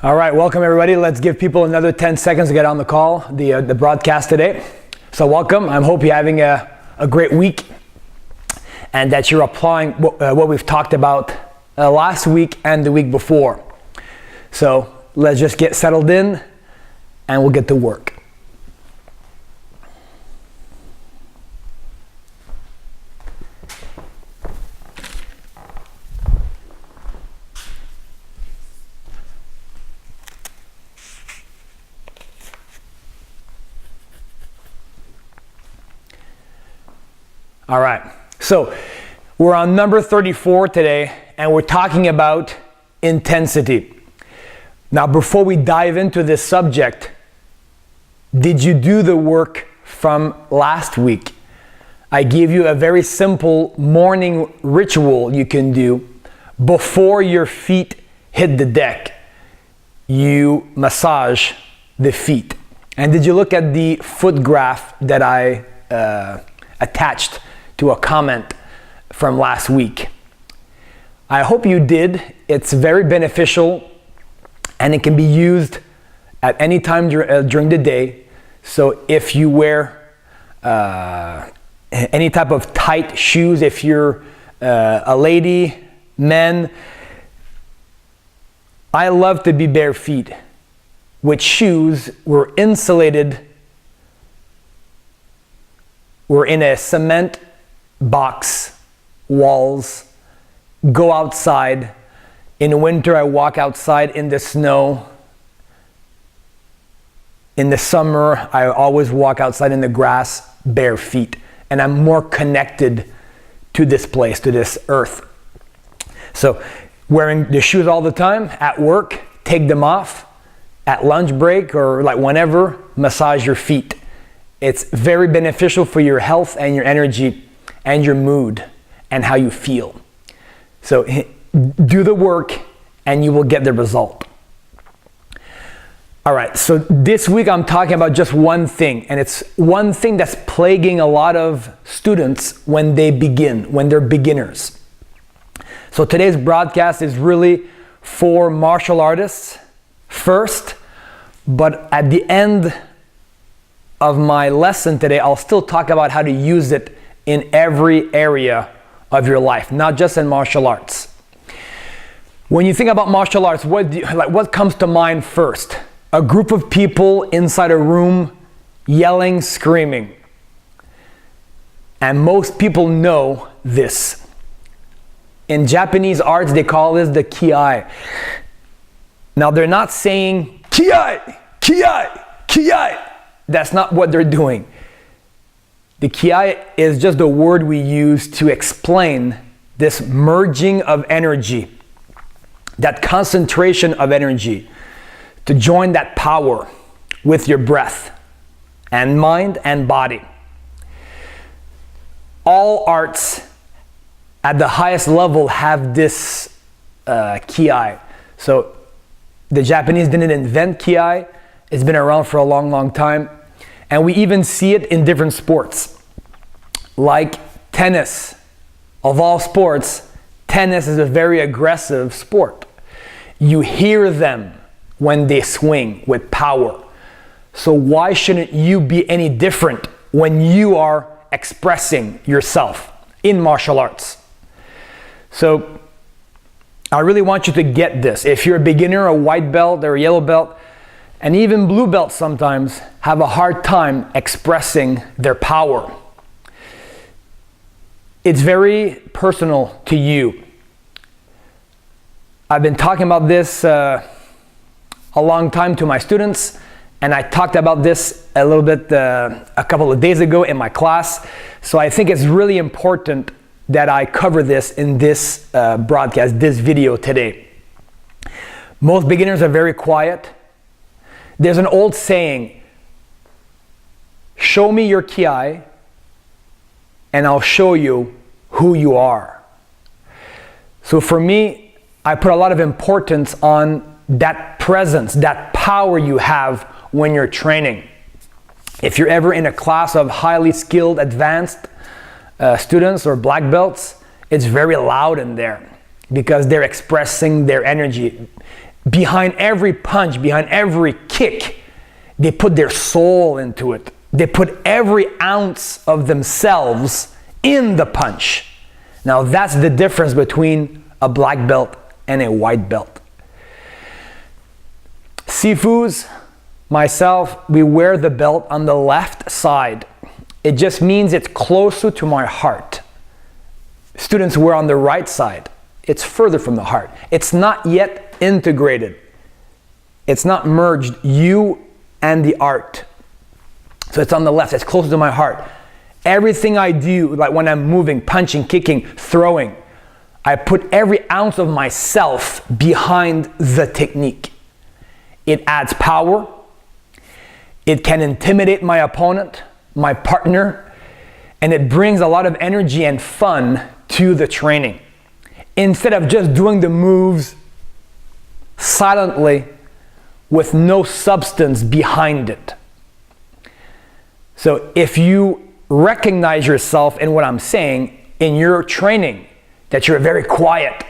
All right, welcome everybody. Let's give people another 10 seconds to get on the call, the broadcast today. So welcome. I hope you're having a great week and that you're applying what we've talked about last week and the week before. So let's just get settled in and we'll get to work. All right, so we're on number 34 today, and we're talking about intensity. Now, before we dive into this subject, did you do the work from last week? I gave you a very simple morning ritual you can do before your feet hit the deck. You massage the feet. And did you look at the foot graph that I attached to a comment from last week? I hope you did. It's very beneficial and it can be used at any time during the day. So if you wear any type of tight shoes, if you're a lady, men, I love to be bare feet. With shoes, we're insulated. We're in a cement box, walls, go outside. In winter, I walk outside in the snow. In the summer, I always walk outside in the grass, bare feet. And I'm more connected to this place, to this earth. So wearing the shoes all the time, at work, take them off. At lunch break or like whenever, massage your feet. It's very beneficial for your health and your energy and your mood and how you feel. So do the work and you will get the result. All right, so this week I'm talking about just one thing, and it's one thing that's plaguing a lot of students when they begin, when they're beginners. So today's broadcast is really for martial artists first, but at the end of my lesson today, I'll still talk about how to use it in every area of your life, not just in martial arts. When you think about martial arts, what comes to mind first? A group of people inside a room yelling, screaming. And most people know this. In Japanese arts, they call this the kiai. Now, they're not saying kiai, kiai, kiai. That's not what they're doing. The kiai is just a word we use to explain this merging of energy, that concentration of energy, to join that power with your breath and mind and body. All arts at the highest level have this kiai. So the Japanese didn't invent kiai. It's been around for a long, long time. And we even see it in different sports. Like tennis. Of all sports, tennis is a very aggressive sport. You hear them when they swing with power. So why shouldn't you be any different when you are expressing yourself in martial arts? So I really want you to get this. If you're a beginner, a white belt or a yellow belt, and even blue belts sometimes have a hard time expressing their power. It's very personal to you. I've been talking about this a long time to my students, and I talked about this a little bit a couple of days ago in my class. So I think it's really important that I cover this in this broadcast, this video today. Most beginners are very quiet. There's an old saying, show me your kiai and I'll show you who you are. So for me, I put a lot of importance on that presence, that power you have when you're training. If you're ever in a class of highly skilled, advanced students or black belts, it's very loud in there because they're expressing their energy. behind every punch, behind every kick, they put their soul into it. They put every ounce of themselves in the punch. Now that's the difference between a black belt and a white belt. Sifus, myself, we wear the belt on the left side. It just means it's closer to my heart. Students wear on the right side. It's further from the heart. It's not yet integrated. It's not merged, you and the art. So it's on the left, it's closer to my heart. Everything I do, like when I'm moving, punching, kicking, throwing, I put every ounce of myself behind the technique. It adds power. It can intimidate my opponent, my partner, and it brings a lot of energy and fun to the training. Instead of just doing the moves silently with no substance behind it. So if you recognize yourself in what I'm saying in your training, that you're very quiet,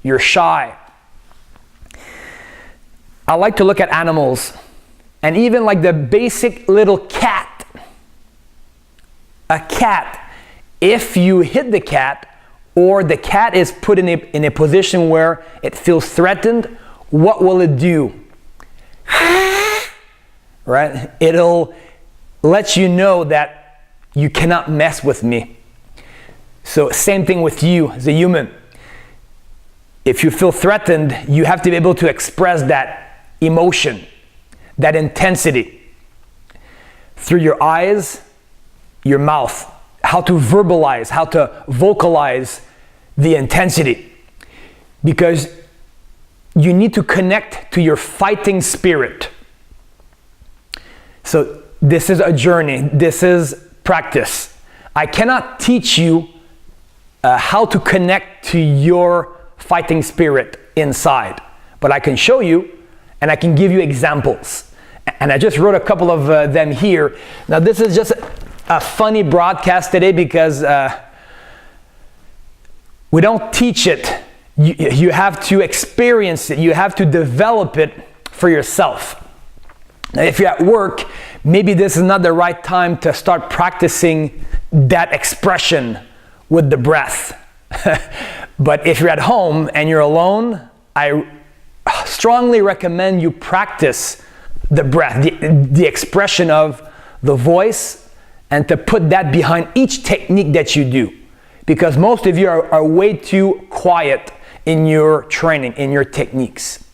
you're shy. I like to look at animals, and even like the basic little cat. A cat, if you hit the cat, or the cat is put in a position where it feels threatened, what will it do? Right? It'll let you know that you cannot mess with me. So same thing with you as a human. If you feel threatened, you have to be able to express that emotion, that intensity through your eyes, your mouth, how to verbalize, how to vocalize the intensity. Because you need to connect to your fighting spirit. So this is a journey, this is practice. I cannot teach you how to connect to your fighting spirit inside, but I can show you and I can give you examples. And I just wrote a couple of them here. Now this is just a funny broadcast today because we don't teach it. You have to experience it. You have to develop it for yourself. Now, if you're at work, maybe this is not the right time to start practicing that expression with the breath. But if you're at home and you're alone, I strongly recommend you practice the breath, the expression of the voice, and to put that behind each technique that you do. Because most of you are way too quiet in your training, in your techniques.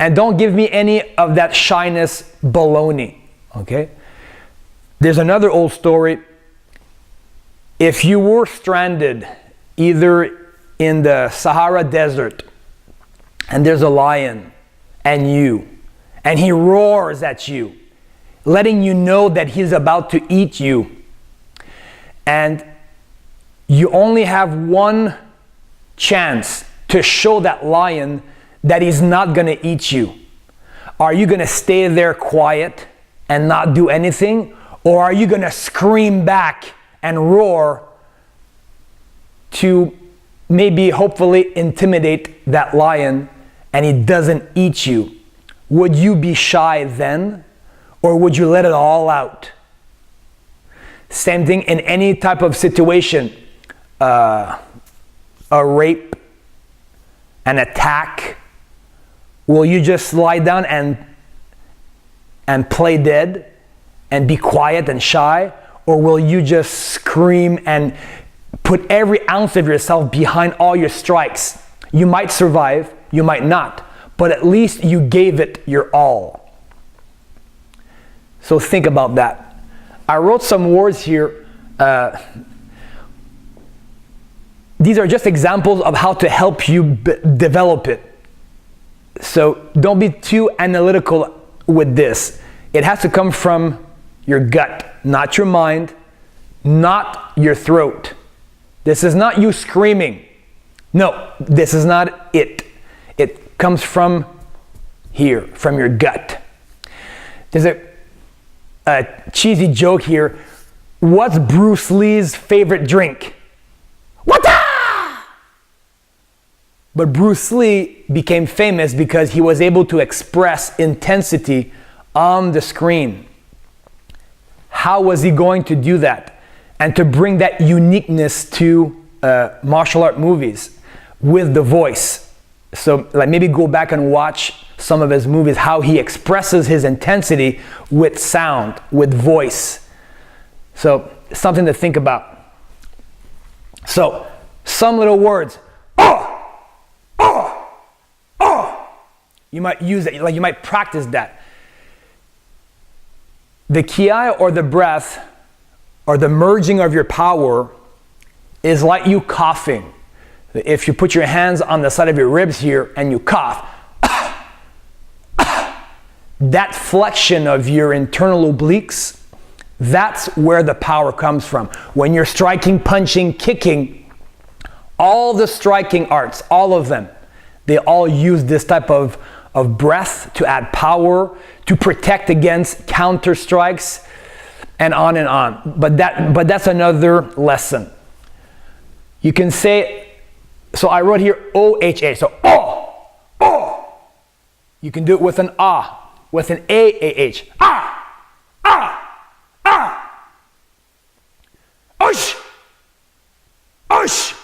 And don't give me any of that shyness baloney, okay? There's another old story. If you were stranded either in the Sahara Desert and there's a lion and he roars at you, letting you know that he's about to eat you, and you only have one chance to show that lion that he's not gonna eat you. Are you gonna stay there quiet and not do anything? Or are you gonna scream back and roar to maybe hopefully intimidate that lion and he doesn't eat you? Would you be shy then? Or would you let it all out? Same thing in any type of situation. A rape, an attack. Will you just lie down and play dead and be quiet and shy? Or will you just scream and put every ounce of yourself behind all your strikes? You might survive, you might not, but at least you gave it your all. So think about that. I wrote some words here. These are just examples of how to help you develop it. So don't be too analytical with this. It has to come from your gut, not your mind, not your throat. This is not you screaming. No, this is not it. It comes from here, from your gut. There's a cheesy joke here. What's Bruce Lee's favorite drink? Wata! But Bruce Lee became famous because he was able to express intensity on the screen. How was he going to do that? And to bring that uniqueness to martial art movies with the voice. So like maybe go back and watch some of his movies, how he expresses his intensity with sound, with voice. So something to think about. So some little words. You might use it, like you might practice that. The ki or the breath or the merging of your power is like you coughing. If you put your hands on the side of your ribs here and you cough, that flexion of your internal obliques, that's where the power comes from. When you're striking, punching, kicking, all the striking arts, all of them, they all use this type of breath to add power, to protect against counter strikes, and on and on. But that's another lesson. You can say, so I wrote here O-H-A, so oh. You can do it with an ah, with an A-A-H. Ush.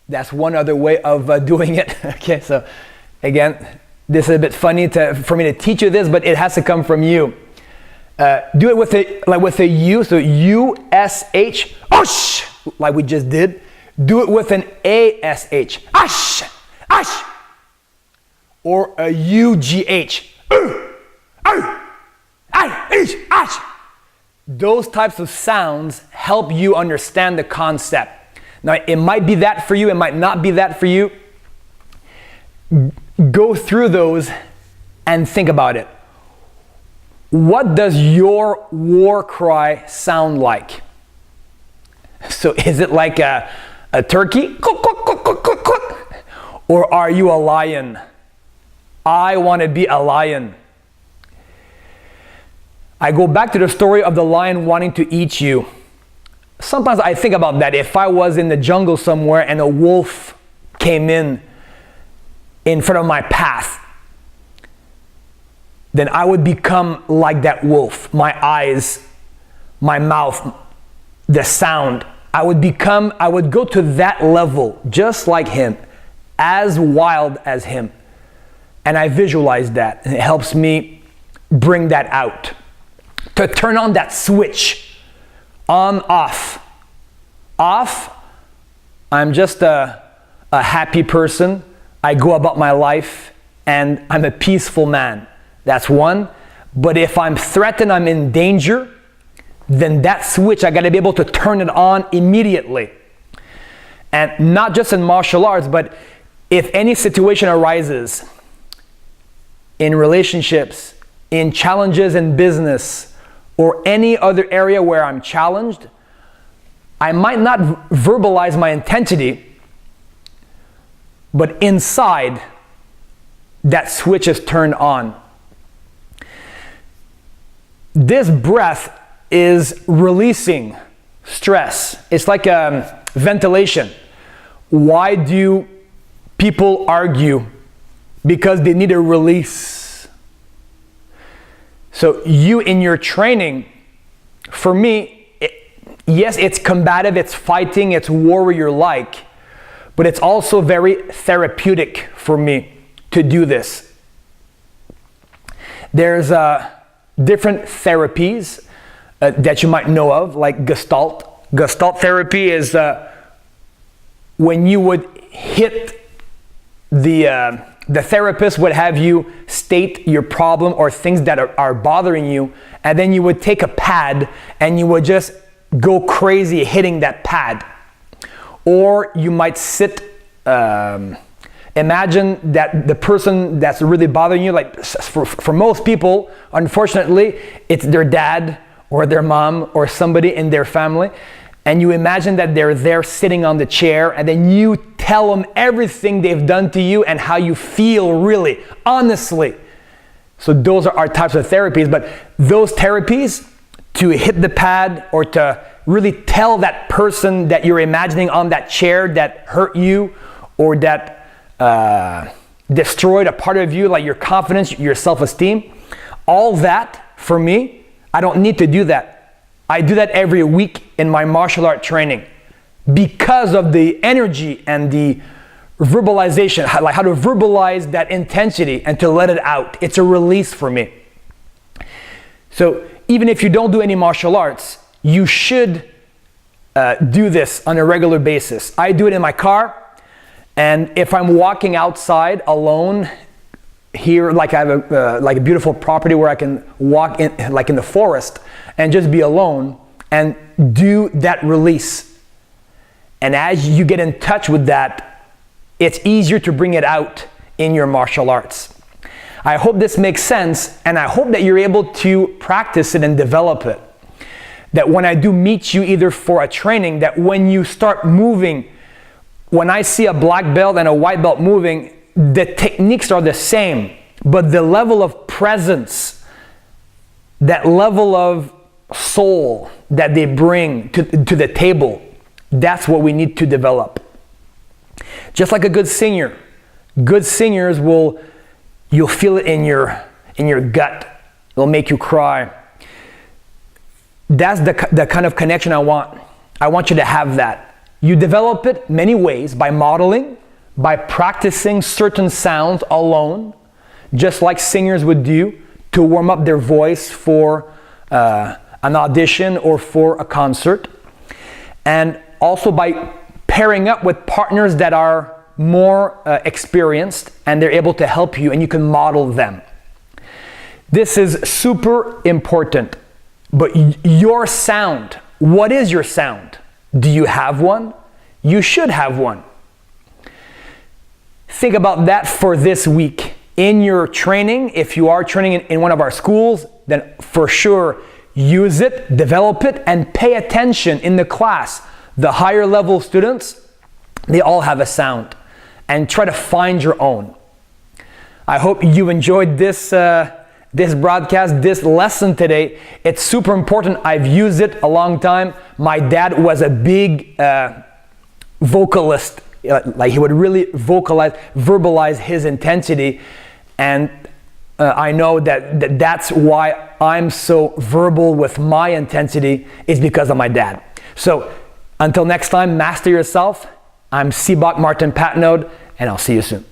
That's one other way of doing it. Okay, so again, this is a bit funny for me to teach you this, but it has to come from you. Do it with a U, so U-S-H, ush, like we just did. Do it with an A-S-H, ush. Or a U-G-H, ush. Those types of sounds help you understand the concept. Now, it might be that for you, it might not be that for you. Go through those and think about it. What does your war cry sound like? So is it like a turkey? Or are you a lion? I want to be a lion. I go back to the story of the lion wanting to eat you. Sometimes I think about that. If I was in the jungle somewhere and a wolf came in front of my path, then I would become like that wolf. My eyes, my mouth, the sound. I would go to that level, just like him, as wild as him. And I visualize that, and it helps me bring that out. To turn on that switch, on, off. Off, I'm just a happy person. I go about my life and I'm a peaceful man. That's one. But if I'm threatened, I'm in danger, then that switch, I gotta be able to turn it on immediately. And not just in martial arts, but if any situation arises in relationships, in challenges in business, or any other area where I'm challenged, I might not verbalize my intensity, but inside, that switch is turned on. This breath is releasing stress. It's like ventilation. Why do people argue? Because they need a release. So you in your training, for me, yes, it's combative, it's fighting, it's warrior-like, but it's also very therapeutic for me to do this. There's different therapies that you might know of, like Gestalt. Gestalt therapy is when you would hit the therapist would have you state your problem or things that are bothering you, and then you would take a pad and you would just go crazy hitting that pad. Or you might sit, imagine that the person that's really bothering you, like for most people, unfortunately, it's their dad or their mom or somebody in their family, and you imagine that they're there sitting on the chair, and then you tell them everything they've done to you and how you feel really, honestly. So those are our types of therapies, but those therapies, to hit the pad or to really tell that person that you're imagining on that chair that hurt you or that destroyed a part of you, like your confidence, your self-esteem, all that, for me, I don't need to do that. I do that every week in my martial art training because of the energy and the verbalization, like how to verbalize that intensity and to let it out. It's a release for me. So even if you don't do any martial arts, you should do this on a regular basis. I do it in my car, and if I'm walking outside alone here, like I have a beautiful property where I can walk in, like in the forest, and just be alone and do that release. And as you get in touch with that, it's easier to bring it out in your martial arts. I hope this makes sense, and I hope that you're able to practice it and develop it. That when I do meet you either for a training, that when you start moving, when I see a black belt and a white belt moving, the techniques are the same, but the level of presence, that level of soul that they bring to the table, that's what we need to develop. Just like a good singer, good singers you'll feel it in your gut. It'll make you cry. That's the kind of connection I want. I want you to have that. You develop it many ways: by modeling, by practicing certain sounds alone, just like singers would do to warm up their voice for an audition or for a concert, and also by pairing up with partners that are more experienced and they're able to help you and you can model them. This is super important. But your sound, what is your sound? Do you have one? You should have one. Think about that for this week. In your training, if you are training in one of our schools, then for sure use it, develop it, and pay attention in the class. The higher level students, they all have a sound. And try to find your own. I hope you enjoyed this broadcast, this lesson today. It's super important. I've used it a long time. My dad was a big vocalist. Like he would really verbalize his intensity. And I know that's why I'm so verbal with my intensity, is because of my dad. So until next time, master yourself. I'm Sibak Martin Patenaude, and I'll see you soon.